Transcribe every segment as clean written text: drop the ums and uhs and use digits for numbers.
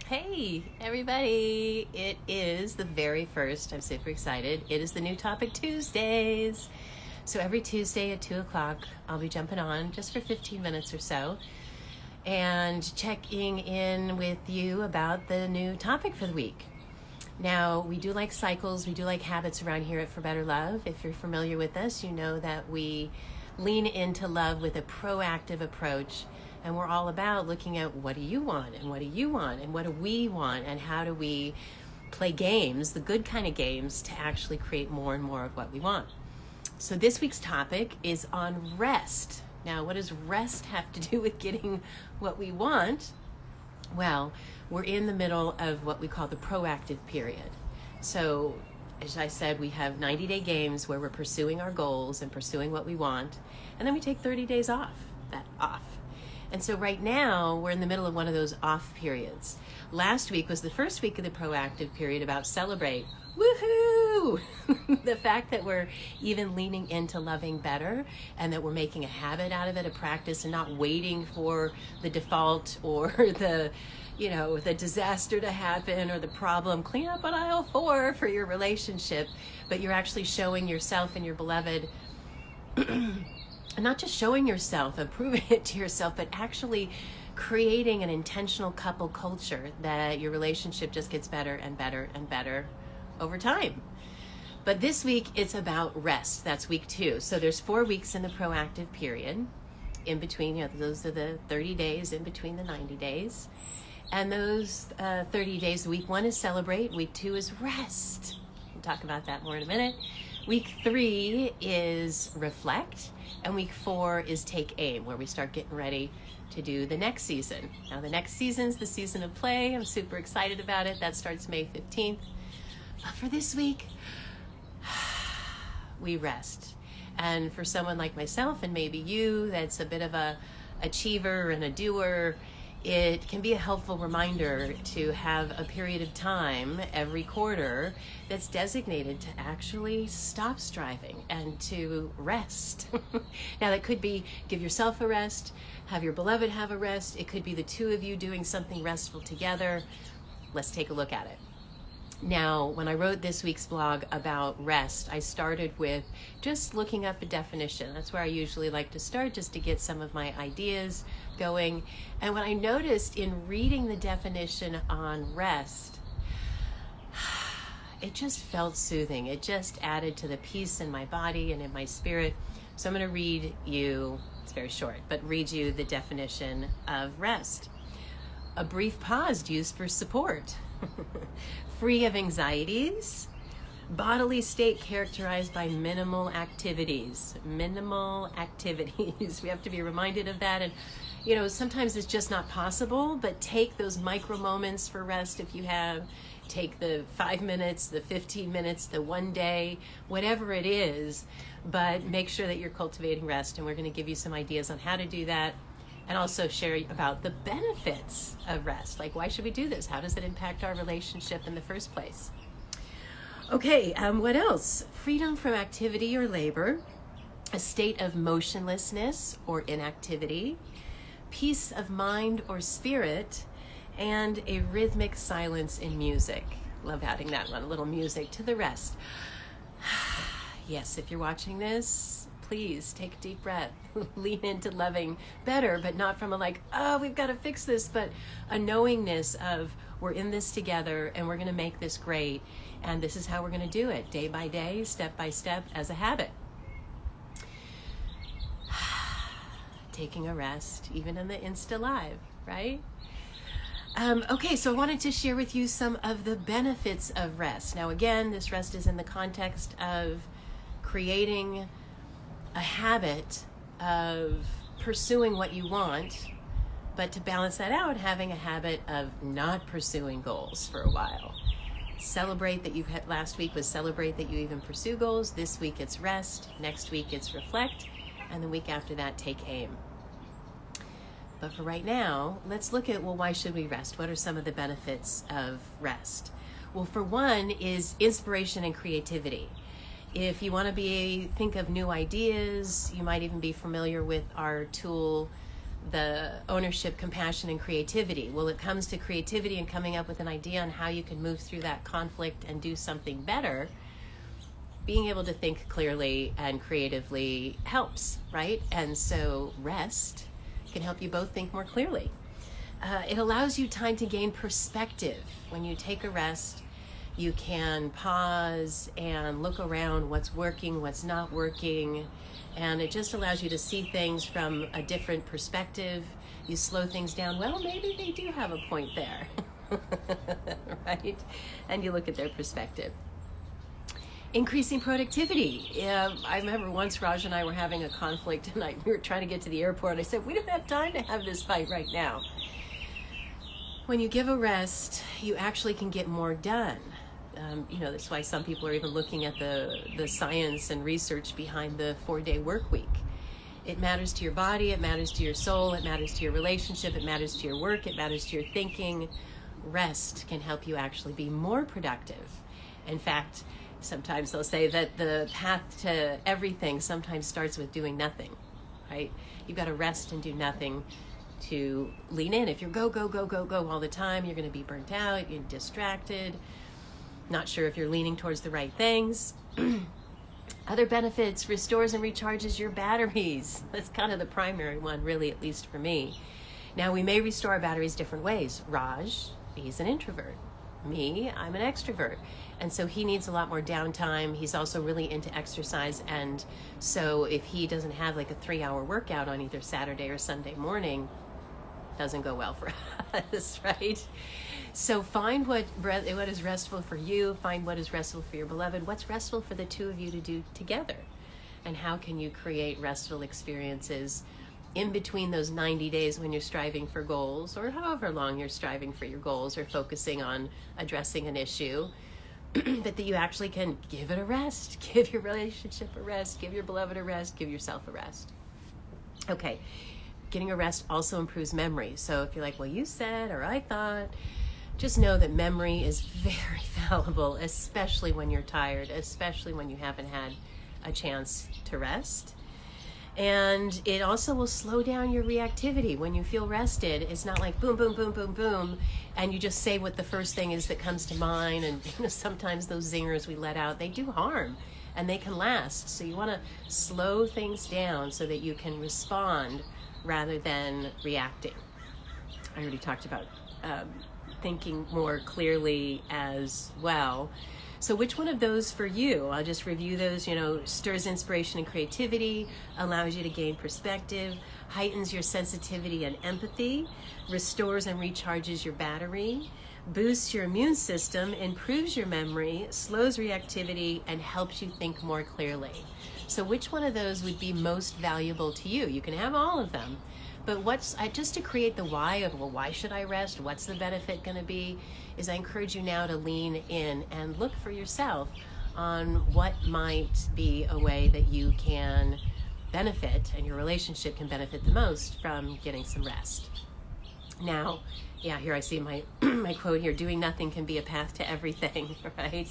Hey, everybody. It is the very first. I'm super excited. It is the New Topic Tuesdays. So every Tuesday at 2 o'clock, I'll be jumping on just for 15 minutes or so and checking in with you about the new topic for the week. Now, we do like cycles. We do like habits around here at For Better Love. If you're familiar with us, you know that we lean into love with a proactive approach. And we're all about looking at what do you want and what do you want and what do we want and how do we play games, the good kind of games, to actually create more and more of what we want. So this week's topic is on rest. Now, what does rest have to do with getting what we want? Well, we're in the middle of what we call the proactive period. So, as I said, we have 90-day games where we're pursuing our goals and pursuing what we want, and then we take 30 days off. And so right now, we're in the middle of one of those off periods. Last week was the first week of the proactive period about celebrate. Woohoo! The fact that we're even leaning into loving better and that we're making a habit out of it, a practice, and not waiting for the default or the disaster to happen or the problem. Clean up on aisle 4 for your relationship, but you're actually showing yourself and your beloved and not just showing yourself and proving it to yourself, but actually creating an intentional couple culture that your relationship just gets better and better and better over time. But this week, it's about rest. That's week 2. So there's 4 weeks in the proactive period. In between, those are the 30 days in between the 90 days. And those 30 days, week 1 is celebrate. Week 2 is rest. We'll talk about that more in a minute. Week 3 is reflect. And week 4 is take aim, where we start getting ready to do the next season. Now, the next season's the season of play. I'm super excited about it. That starts May 15th. But for this week, we rest. And for someone like myself, and maybe you, that's a bit of a achiever and a doer, it can be a helpful reminder to have a period of time every quarter that's designated to actually stop striving and to rest. Now, that could be give yourself a rest, have your beloved have a rest. It could be the two of you doing something restful together. Let's take a look at it. Now, when I wrote this week's blog about rest, I started with just looking up a definition. That's where I usually like to start, just to get some of my ideas going. And what I noticed in reading the definition on rest, it just felt soothing. It just added to the peace in my body and in my spirit. So I'm going to read you, it's very short, but read you the definition of rest. A brief pause used for support. Free of anxieties, bodily state characterized by minimal activities. Minimal activities. We have to be reminded of that. And, sometimes it's just not possible, but take those micro moments for rest if you have. Take the 5 minutes, the 15 minutes, the 1 day, whatever it is, but make sure that you're cultivating rest. And we're going to give you some ideas on how to do that. And also share about the benefits of rest. Like, why should we do this? How does it impact our relationship in the first place? Okay, what else? Freedom from activity or labor, a state of motionlessness or inactivity, peace of mind or spirit, and a rhythmic silence in music. Love adding that one, a little music to the rest. Yes, if you're watching this, please take a deep breath. Lean into loving better, but not from we've got to fix this, but a knowingness of we're in this together and we're going to make this great. And this is how we're going to do it, day by day, step by step, as a habit. Taking a rest, even in the Insta Live, right? Okay, so I wanted to share with you some of the benefits of rest. Now, again, this rest is in the context of creating a habit of pursuing what you want, but to balance that out, having a habit of not pursuing goals for a while. Celebrate that last week was celebrate that you even pursue goals. This week it's rest. Next week it's reflect. And the week after that, take aim. But for right now, let's look at, why should we rest? What are some of the benefits of rest? Well, for one is inspiration and creativity. If you want to think of new ideas, you might even be familiar with our tool the ownership, compassion, and creativity. Well, it comes to creativity and coming up with an idea on how you can move through that conflict and do something better. Being able to think clearly and creatively helps, right? And so rest can help you both think more clearly. It allows you time to gain perspective. When you take a rest, you can pause and look around what's working, what's not working, and it just allows you to see things from a different perspective. You slow things down. Well, maybe they do have a point there, right? And you look at their perspective. Increasing productivity. I remember once Raj and I were having a conflict, and we were trying to get to the airport. I said, we don't have time to have this fight right now. When you give a rest, you actually can get more done. That's why some people are even looking at the science and research behind the 4-day work week. It matters to your body, it matters to your soul, it matters to your relationship, it matters to your work, it matters to your thinking. Rest can help you actually be more productive. In fact, sometimes they'll say that the path to everything sometimes starts with doing nothing, right? You've got to rest and do nothing to lean in. If you're go all the time, you're going to be burnt out, you're distracted, not sure if you're leaning towards the right things. Other benefits: restores and recharges your batteries. That's kind of the primary one, really, at least for me. Now, we may restore our batteries different ways. Raj, he's an introvert. Me, I'm an extrovert. And so he needs a lot more downtime. He's also really into exercise. And so if he doesn't have like a 3-hour workout on either Saturday or Sunday morning, doesn't go well for us, right? So find what is restful for you. Find what is restful for your beloved. What's restful for the two of you to do together? And how can you create restful experiences in between those 90 days when you're striving for goals, or however long you're striving for your goals or focusing on addressing an issue, but that you actually can give it a rest, give your relationship a rest, give your beloved a rest, give yourself a rest. Okay, getting a rest also improves memory. So if you're like, well, you said, or I thought, just know that memory is very fallible, especially when you're tired, especially when you haven't had a chance to rest. And it also will slow down your reactivity. When you feel rested, it's not like boom, boom, boom, boom, boom, and you just say what the first thing is that comes to mind. And sometimes those zingers we let out, they do harm, and they can last. So you want to slow things down so that you can respond rather than reacting. I already talked about thinking more clearly as well. So which one of those for you? I'll just review those. Stirs inspiration and creativity, allows you to gain perspective, heightens your sensitivity and empathy, restores and recharges your battery, boosts your immune system, improves your memory, slows reactivity, and helps you think more clearly. So which one of those would be most valuable to you? You can have all of them. But just to create the why of, well, why should I rest? What's the benefit going to be? Is I encourage you now to lean in and look for yourself on what might be a way that you can benefit and your relationship can benefit the most from getting some rest. Now, here I see my my quote here, doing nothing can be a path to everything, right?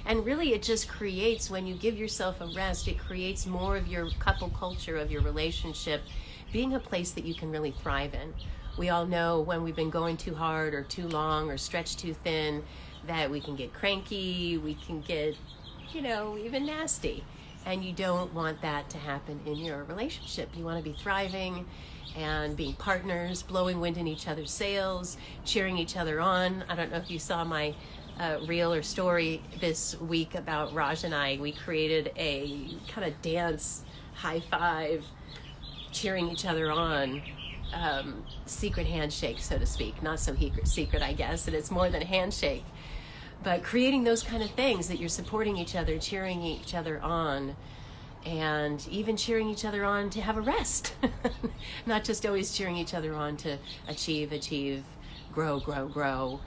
And really it just creates, when you give yourself a rest, it creates more of your couple culture, of your relationship being a place that you can really thrive in. We all know when we've been going too hard or too long or stretched too thin that we can get cranky, we can get, even nasty. And you don't want that to happen in your relationship. You want to be thriving and being partners, blowing wind in each other's sails, cheering each other on. I don't know if you saw my reel or story this week about Raj and I. We created a kind of dance, high five, cheering each other on, secret handshake, so to speak. Not so secret, I guess, and it's more than a handshake. But creating those kind of things that you're supporting each other, cheering each other on, and even cheering each other on to have a rest. Not just always cheering each other on to achieve, grow.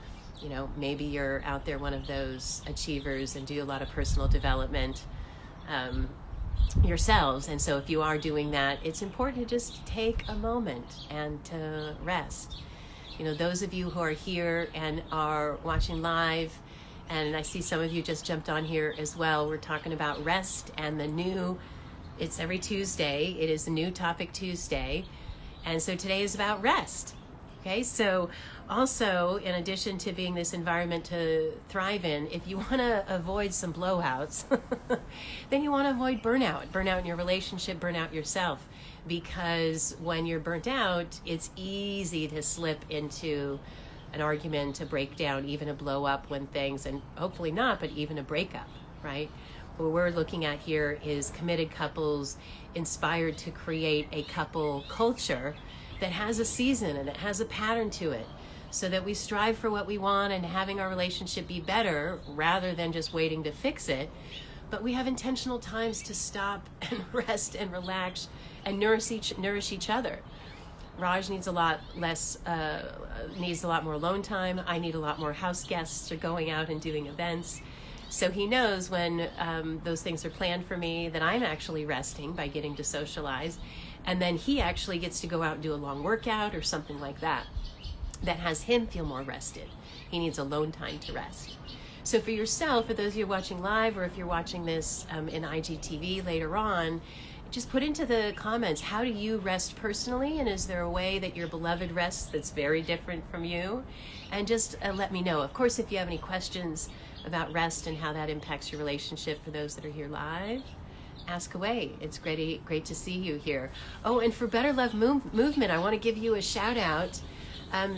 Maybe you're out there one of those achievers and do a lot of personal development yourselves. And so if you are doing that, it's important to just take a moment and to rest. Those of you who are here and are watching live, and I see some of you just jumped on here as well, we're talking about rest and it's every Tuesday. It is the New Topic Tuesday. And so today is about rest. Okay, so also, in addition to being this environment to thrive in, if you want to avoid some blowouts, then you want to avoid burnout in your relationship, burnout yourself. Because when you're burnt out, it's easy to slip into an argument, a breakdown, even a blow up when things, and hopefully not, but even a breakup, right? What we're looking at here is committed couples inspired to create a couple culture that has a season and it has a pattern to it, so that we strive for what we want and having our relationship be better rather than just waiting to fix it. But we have intentional times to stop and rest and relax and nourish each other. Raj needs a lot more alone time. I need a lot more house guests or going out and doing events. So he knows when those things are planned for me that I'm actually resting by getting to socialize. And then he actually gets to go out and do a long workout or something like that has him feel more rested. He needs alone time to rest. So for yourself, for those of you watching live, or if you're watching this in IGTV later on, just put into the comments, how do you rest personally? And is there a way that your beloved rests that's very different from you? And just let me know. Of course, if you have any questions about rest and how that impacts your relationship for those that are here live, ask away. It's great to see you here. Oh, and for Better Love Movement, I want to give you a shout out.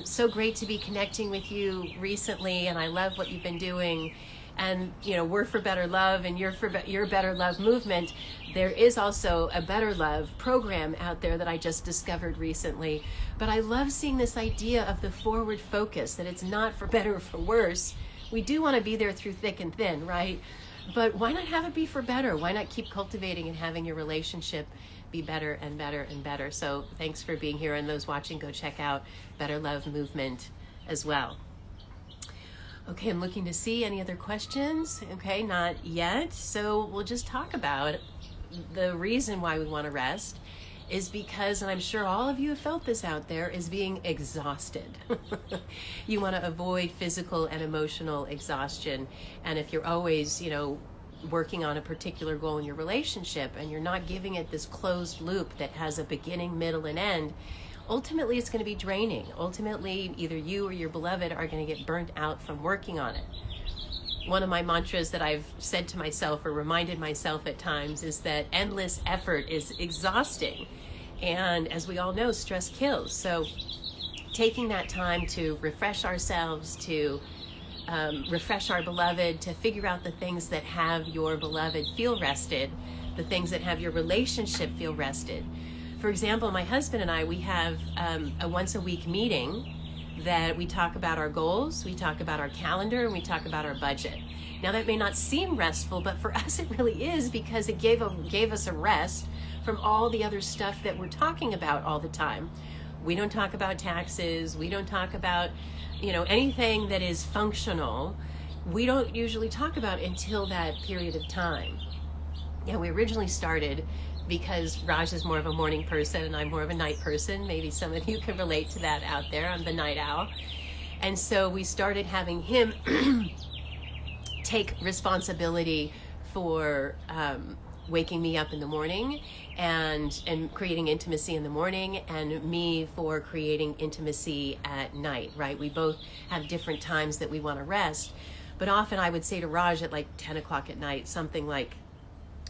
So great to be connecting with you recently, and I love what you've been doing. And we're for Better Love, and you're for your Better Love Movement. There is also a Better Love program out there that I just discovered recently. But I love seeing this idea of the forward focus, that it's not for better or for worse. We do want to be there through thick and thin, right? But why not have it be for better? Why not keep cultivating and having your relationship be better and better and better? So thanks for being here, and those watching, go check out Better Love Movement as well. Okay, I'm looking to see any other questions. Okay, not yet. So we'll just talk about the reason why we want to rest is because, and I'm sure all of you have felt this out there, is being exhausted. You want to avoid physical and emotional exhaustion. And if you're always, working on a particular goal in your relationship and you're not giving it this closed loop that has a beginning, middle, and end, ultimately it's going to be draining. Ultimately, either you or your beloved are going to get burnt out from working on it. One of my mantras that I've said to myself or reminded myself at times is that endless effort is exhausting. And as we all know, stress kills. So taking that time to refresh ourselves, to refresh our beloved, to figure out the things that have your beloved feel rested, the things that have your relationship feel rested. For example, my husband and I, we have a once a week meeting that we talk about our goals, we talk about our calendar, and we talk about our budget. Now that may not seem restful, but for us it really is, because it gave us a rest from all the other stuff that we're talking about all the time. We don't talk about taxes, we don't talk about anything that is functional. We don't usually talk about until that period of time. Yeah, we originally started because Raj is more of a morning person and I'm more of a night person. Maybe some of you can relate to that out there. I'm the night owl. And so we started having him take responsibility for waking me up in the morning and creating intimacy in the morning, and me for creating intimacy at night, right? We both have different times that we want to rest. But often I would say to Raj at like 10 o'clock at night, something like,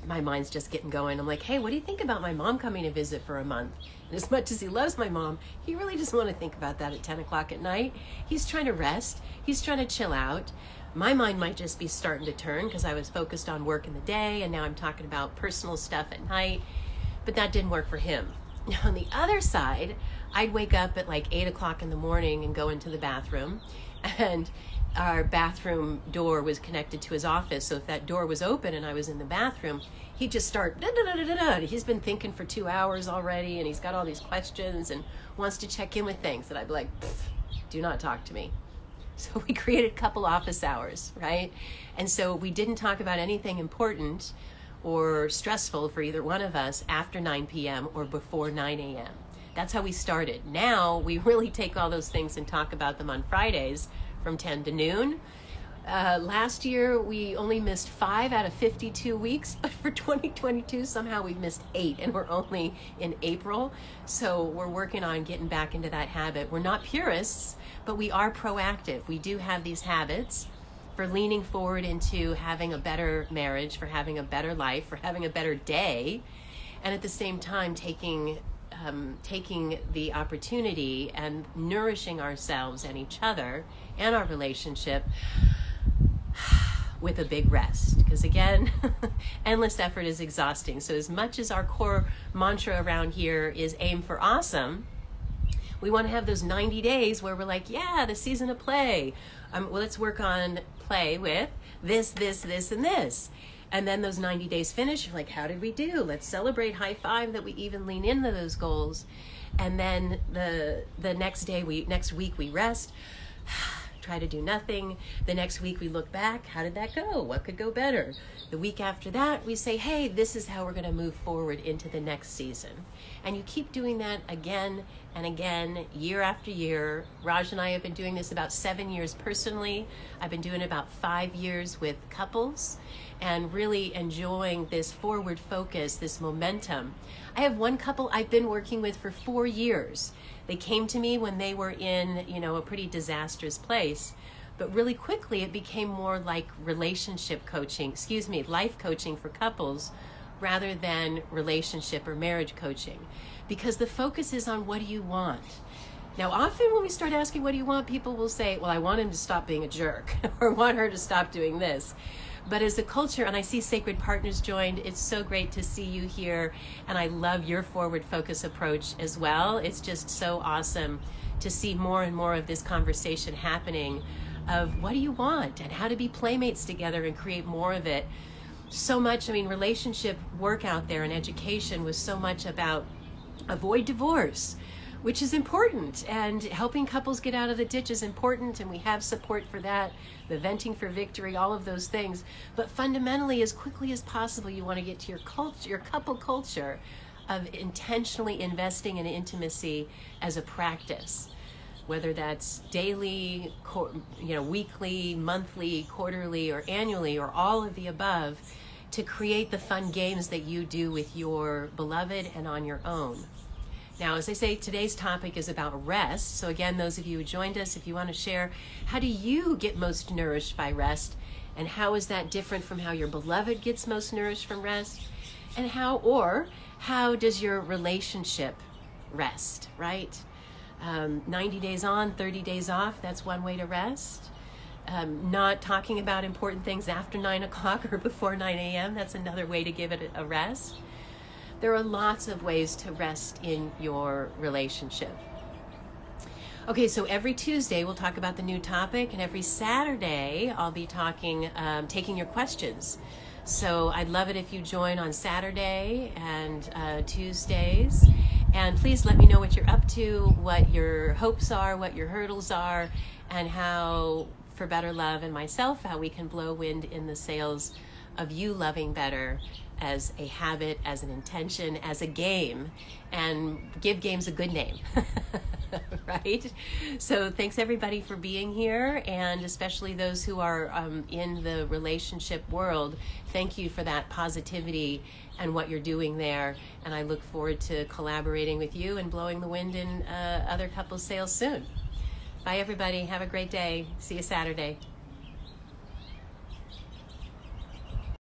my mind's just getting going. I'm like, hey, what do you think about my mom coming to visit for a month? And as much as he loves my mom, he really doesn't want to think about that at 10 o'clock at night. He's trying to rest. He's trying to chill out. My mind might just be starting to turn because I was focused on work in the day, and now I'm talking about personal stuff at night. But that didn't work for him. Now, on the other side, I'd wake up at like 8 o'clock in the morning and go into the bathroom, and our bathroom door was connected to his office. So if that door was open and I was in the bathroom, he'd just start da-da-da-da-da. He's been thinking for 2 hours already, and he's got all these questions and wants to check in with things. And I'd be like, do not talk to me. So we created a couple office hours, right? And so we didn't talk about anything important or stressful for either one of us after 9 p.m. or before 9 a.m. That's how we started. Now we really take all those things and talk about them on Fridays from 10 to noon. Last year, we only missed 5 out of 52 weeks, but for 2022, somehow we've missed 8, and we're only in April. So we're working on getting back into that habit. We're not purists, but we are proactive. We do have these habits for leaning forward into having a better marriage, for having a better life, for having a better day, and at the same time taking the opportunity and nourishing ourselves and each other and our relationship with a big rest. Because again, endless effort is exhausting. So as much as our core mantra around here is aim for awesome, we want to have those 90 days where we're like, yeah, the season of play. Well, let's work on play with this, and this. And then those 90 days finish, you're like, how did we do? Let's celebrate, high five that we even lean into those goals. And then the next week we rest, try to do nothing. The next week we look back, how did that go? What could go better? The week after that, we say, hey, this is how we're going to move forward into the next season. And you keep doing that again and again, year after year. Raj and I have been doing this about 7 years personally. I've been doing it about 5 years with couples, and really enjoying this forward focus, this momentum. I have one couple I've been working with for 4 years. They came to me when they were in, a pretty disastrous place, but really quickly it became more like life coaching for couples rather than relationship or marriage coaching, because the focus is on what do you want. Now, often when we start asking what do you want, people will say, well, I want him to stop being a jerk or want her to stop doing this. But as a culture, and I see Sacred Partners joined, it's so great to see you here, and I love your forward focus approach as well. It's just so awesome to see more and more of this conversation happening of what do you want and how to be playmates together and create more of it. So much, relationship work out there and education was so much about avoid divorce, which is important, and helping couples get out of the ditch is important, and we have support for that, the venting for victory, all of those things. But fundamentally, as quickly as possible, you want to get to your couple culture of intentionally investing in intimacy as a practice, whether that's daily, weekly, monthly, quarterly, or annually, or all of the above, to create the fun games that you do with your beloved and on your own. Now, as I say, today's topic is about rest. So again, those of you who joined us, if you want to share, how do you get most nourished by rest? And how is that different from how your beloved gets most nourished from rest? And how does your relationship rest, right? 90 days on, 30 days off, that's one way to rest. Not talking about important things after 9 o'clock or before 9 a.m., that's another way to give it a rest. There are lots of ways to rest in your relationship. Okay, so every Tuesday we'll talk about the new topic, and every Saturday I'll be taking your questions. So I'd love it if you join on Saturday and Tuesdays. And please let me know what you're up to, what your hopes are, what your hurdles are, and how, for Better Love and myself, how we can blow wind in the sails of you loving better as a habit, as an intention, as a game, and give games a good name, right? So thanks everybody for being here, and especially those who are in the relationship world. Thank you for that positivity and what you're doing there, and I look forward to collaborating with you and blowing the wind in other couples' sails soon. Bye everybody, have a great day. See you Saturday.